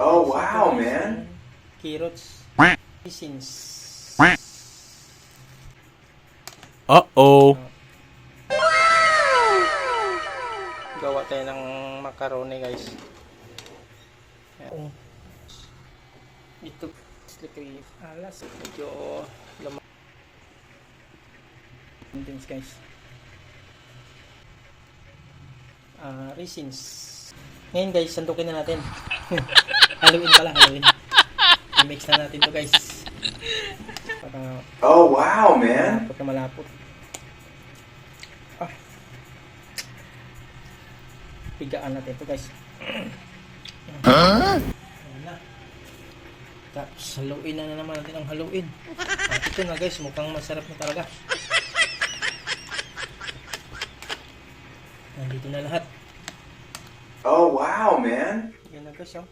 Oh, wow, man. Carrots. Raisins. Uh-oh. Gawa tayo ng macaroni, guys. Ayan. Ito, slippery. Alas, medyo lamang. Guys. Raisins. Ngayon, guys, sandukin na natin. Halloween pala, Halloween. I-mix na natin to, guys. Para Oh, wow, man. malapot na malapot. Pigaan natin to, guys. Huh? Ayan na. Tapos, haluin na naman natin ang haluin. Ito na, guys, mukhang masarap na talaga. Nandito na lahat. Oh, wow, man. Yan na, guys, oh.